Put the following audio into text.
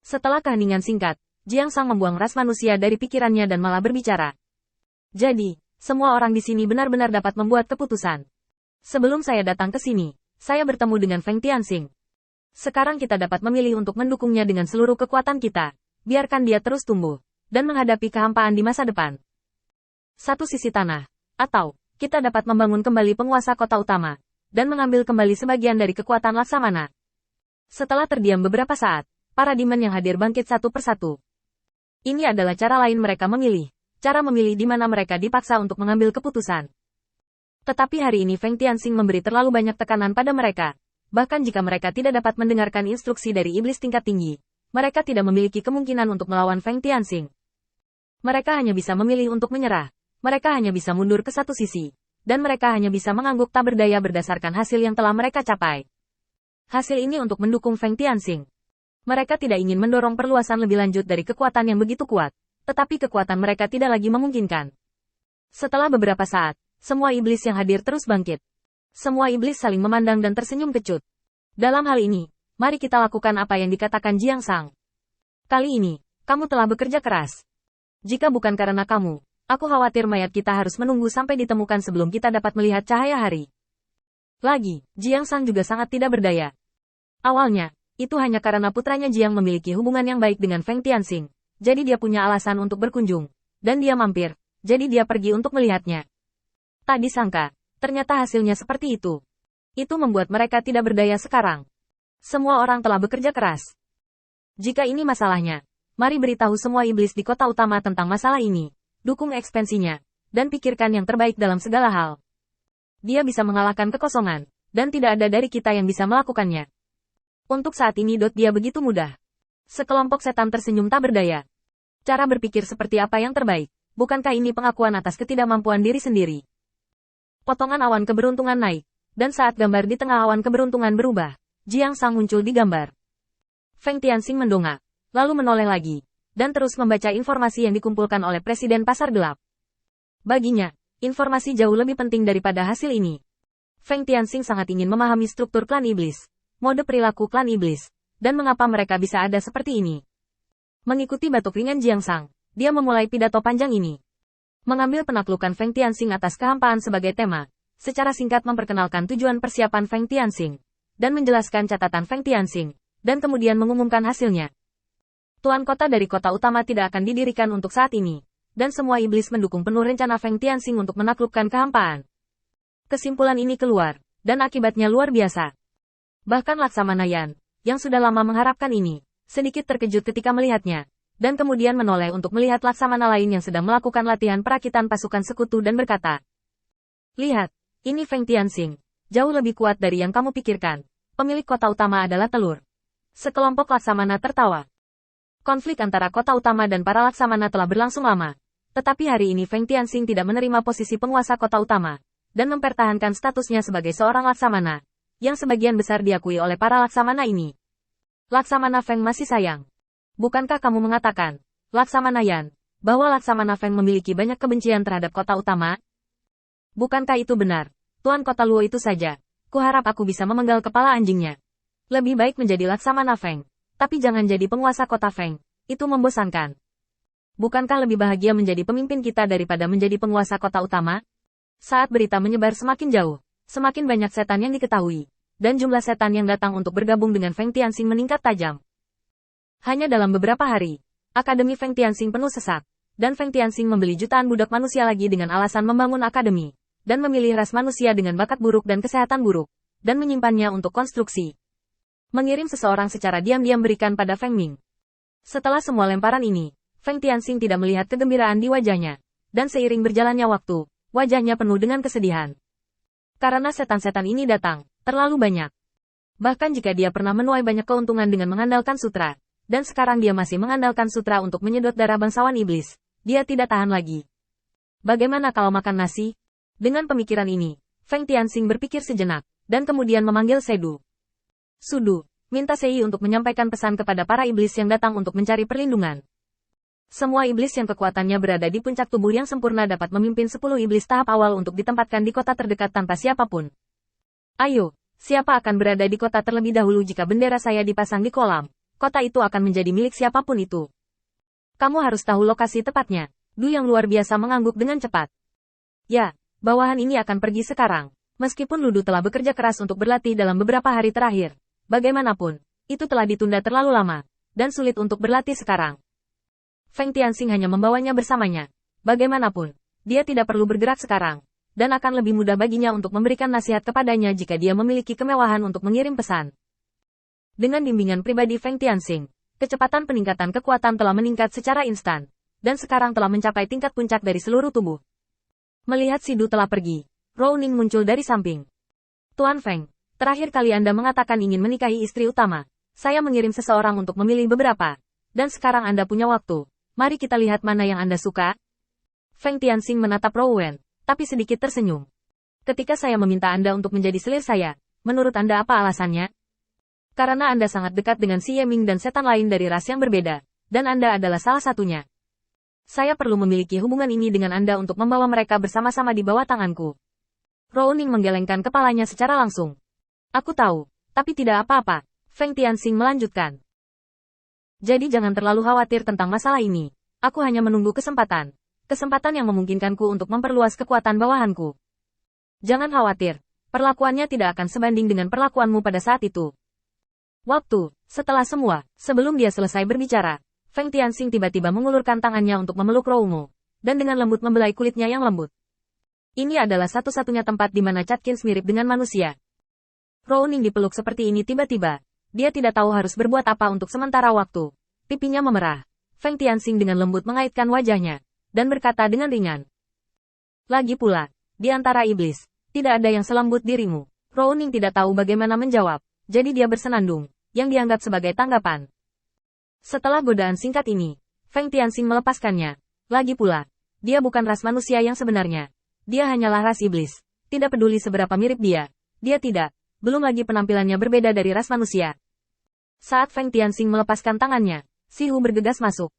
Setelah keheningan singkat, Jiang Sang membuang ras manusia dari pikirannya dan malah berbicara. Jadi, semua orang di sini benar-benar dapat membuat keputusan. Sebelum saya datang ke sini, saya bertemu dengan Feng Tianxing. Sekarang kita dapat memilih untuk mendukungnya dengan seluruh kekuatan kita. Biarkan dia terus tumbuh dan menghadapi kehampaan di masa depan. Satu sisi tanah, atau kita dapat membangun kembali penguasa kota utama dan mengambil kembali sebagian dari kekuatan Laksamana. Setelah terdiam beberapa saat, para demon yang hadir bangkit satu persatu. Ini adalah cara lain mereka memilih. Cara memilih di mana mereka dipaksa untuk mengambil keputusan. Tetapi hari ini Feng Tianxing memberi terlalu banyak tekanan pada mereka. Bahkan jika mereka tidak dapat mendengarkan instruksi dari iblis tingkat tinggi, mereka tidak memiliki kemungkinan untuk melawan Feng Tianxing. Mereka hanya bisa memilih untuk menyerah. Mereka hanya bisa mundur ke satu sisi. Dan mereka hanya bisa mengangguk tak berdaya berdasarkan hasil yang telah mereka capai. Hasil ini untuk mendukung Feng Tianxing. Mereka tidak ingin mendorong perluasan lebih lanjut dari kekuatan yang begitu kuat. Tetapi kekuatan mereka tidak lagi memungkinkan. Setelah beberapa saat, semua iblis yang hadir terus bangkit. Semua iblis saling memandang dan tersenyum kecut. Dalam hal ini, mari kita lakukan apa yang dikatakan Jiang Sang. Kali ini, kamu telah bekerja keras. Jika bukan karena kamu, aku khawatir mayat kita harus menunggu sampai ditemukan sebelum kita dapat melihat cahaya hari. Lagi, Jiang Sang juga sangat tidak berdaya. Awalnya, itu hanya karena putranya Jiang memiliki hubungan yang baik dengan Feng Tianxing. Jadi dia punya alasan untuk berkunjung. Dan dia mampir, jadi dia pergi untuk melihatnya. Tak disangka, ternyata hasilnya seperti itu. Itu membuat mereka tidak berdaya sekarang. Semua orang telah bekerja keras. Jika ini masalahnya, mari beritahu semua iblis di kota utama tentang masalah ini. Dukung ekspansinya, dan pikirkan yang terbaik dalam segala hal. Dia bisa mengalahkan kekosongan, dan tidak ada dari kita yang bisa melakukannya. Untuk saat ini dia begitu mudah. Sekelompok setan tersenyum tak berdaya. Cara berpikir seperti apa yang terbaik? Bukankah ini pengakuan atas ketidakmampuan diri sendiri? Potongan awan keberuntungan naik, dan saat gambar di tengah awan keberuntungan berubah, Jiang Sang muncul di gambar. Feng Tianxing mendongak, lalu menoleh lagi, dan terus membaca informasi yang dikumpulkan oleh Presiden Pasar Gelap. Baginya, informasi jauh lebih penting daripada hasil ini. Feng Tianxing sangat ingin memahami struktur klan iblis, mode perilaku klan iblis, dan mengapa mereka bisa ada seperti ini. Mengikuti batuk ringan Jiang Sang, dia memulai pidato panjang ini. Mengambil penaklukan Feng Tianxing atas kehampaan sebagai tema, secara singkat memperkenalkan tujuan persiapan Feng Tianxing, dan menjelaskan catatan Feng Tianxing, dan kemudian mengumumkan hasilnya. Tuan kota dari kota utama tidak akan didirikan untuk saat ini, dan semua iblis mendukung penuh rencana Feng Tianxing untuk menaklukkan kehampaan. Kesimpulan ini keluar, dan akibatnya luar biasa. Bahkan Laksamana Yan, yang sudah lama mengharapkan ini, sedikit terkejut ketika melihatnya, dan kemudian menoleh untuk melihat Laksamana lain yang sedang melakukan latihan perakitan pasukan sekutu dan berkata, "Lihat, ini Feng Tianxing, jauh lebih kuat dari yang kamu pikirkan. Pemilik kota utama adalah telur." Sekelompok Laksamana tertawa. Konflik antara kota utama dan para Laksamana telah berlangsung lama. Tetapi hari ini Feng Tianxing tidak menerima posisi penguasa kota utama, dan mempertahankan statusnya sebagai seorang Laksamana, yang sebagian besar diakui oleh para Laksamana ini. Laksamana Feng masih sayang. Bukankah kamu mengatakan, Laksamana Yan, bahwa Laksamana Feng memiliki banyak kebencian terhadap kota utama? Bukankah itu benar? Tuan kota Luo itu saja. Kuharap aku bisa memenggal kepala anjingnya. Lebih baik menjadi Laksamana Feng. Tapi jangan jadi penguasa kota Feng. Itu membosankan. Bukankah lebih bahagia menjadi pemimpin kita daripada menjadi penguasa kota utama? Saat berita menyebar semakin jauh, semakin banyak setan yang diketahui. Dan jumlah setan yang datang untuk bergabung dengan Feng Tianxing meningkat tajam. Hanya dalam beberapa hari, Akademi Feng Tianxing penuh sesak, dan Feng Tianxing membeli jutaan budak manusia lagi dengan alasan membangun akademi, dan memilih ras manusia dengan bakat buruk dan kesehatan buruk, dan menyimpannya untuk konstruksi. Mengirim seseorang secara diam-diam berikan pada Feng Ming. Setelah semua lemparan ini, Feng Tianxing tidak melihat kegembiraan di wajahnya, dan seiring berjalannya waktu, wajahnya penuh dengan kesedihan. Karena setan-setan ini datang terlalu banyak. Bahkan jika dia pernah menuai banyak keuntungan dengan mengandalkan sutra, dan sekarang dia masih mengandalkan sutra untuk menyedot darah bangsawan iblis, dia tidak tahan lagi. Bagaimana kalau makan nasi? Dengan pemikiran ini, Feng Tianxing berpikir sejenak, dan kemudian memanggil Sedu. Sudu, minta Sei untuk menyampaikan pesan kepada para iblis yang datang untuk mencari perlindungan. Semua iblis yang kekuatannya berada di puncak tubuh yang sempurna dapat memimpin 10 iblis tahap awal untuk ditempatkan di kota terdekat tanpa siapapun. Ayo, siapa akan berada di kota terlebih dahulu jika bendera saya dipasang di kolam? kota itu akan menjadi milik siapapun itu. Kamu harus tahu lokasi tepatnya. Du yang luar biasa mengangguk dengan cepat. Ya, bawahan ini akan pergi sekarang. Meskipun Ludu telah bekerja keras untuk berlatih dalam beberapa hari terakhir, bagaimanapun, itu telah ditunda terlalu lama, dan sulit untuk berlatih sekarang. Feng Tianxing hanya membawanya bersamanya. Bagaimanapun, dia tidak perlu bergerak sekarang, dan akan lebih mudah baginya untuk memberikan nasihat kepadanya jika dia memiliki kemewahan untuk mengirim pesan. Dengan bimbingan pribadi Feng Tianxing, kecepatan peningkatan kekuatan telah meningkat secara instan, dan sekarang telah mencapai tingkat puncak dari seluruh tubuh. Melihat si Du telah pergi, Rou Ning muncul dari samping. Tuan Feng, terakhir kali Anda mengatakan ingin menikahi istri utama. Saya mengirim seseorang untuk memilih beberapa. Dan sekarang Anda punya waktu. Mari kita lihat mana yang Anda suka. Feng Tianxing menatap Rou Wen, tapi sedikit tersenyum. Ketika saya meminta Anda untuk menjadi selir saya, menurut Anda apa alasannya? Karena Anda sangat dekat dengan si Yeming dan setan lain dari ras yang berbeda, dan Anda adalah salah satunya. Saya perlu memiliki hubungan ini dengan Anda untuk membawa mereka bersama-sama di bawah tanganku. Rou Ning menggelengkan kepalanya secara langsung. Aku tahu, tapi tidak apa-apa, Feng Tianxing melanjutkan. Jadi jangan terlalu khawatir tentang masalah ini. Aku hanya menunggu kesempatan. Kesempatan yang memungkinkanku untuk memperluas kekuatan bawahanku. Jangan khawatir, perlakuannya tidak akan sebanding dengan perlakuanmu pada saat itu. Setelah semua, sebelum dia selesai berbicara, Feng Tianxing tiba-tiba mengulurkan tangannya untuk memeluk Rou Mo, dan dengan lembut membelai kulitnya yang lembut. Ini adalah satu-satunya tempat di mana Catkins mirip dengan manusia. Rou Ning dipeluk seperti ini tiba-tiba. Dia tidak tahu harus berbuat apa untuk sementara waktu. Pipinya memerah. Feng Tianxing dengan lembut mengaitkan wajahnya, dan berkata dengan ringan. Lagi pula, di antara iblis, tidak ada yang selembut dirimu. Rou Ning tidak tahu bagaimana menjawab, jadi dia bersenandung, yang dianggap sebagai tanggapan. Setelah godaan singkat ini, Feng Tianxing melepaskannya. Lagi pula, dia bukan ras manusia yang sebenarnya. Dia hanyalah ras iblis. Tidak peduli seberapa mirip dia. Dia tidak. Belum lagi penampilannya berbeda dari ras manusia. Saat Feng Tianxing melepaskan tangannya, Si Hu bergegas masuk.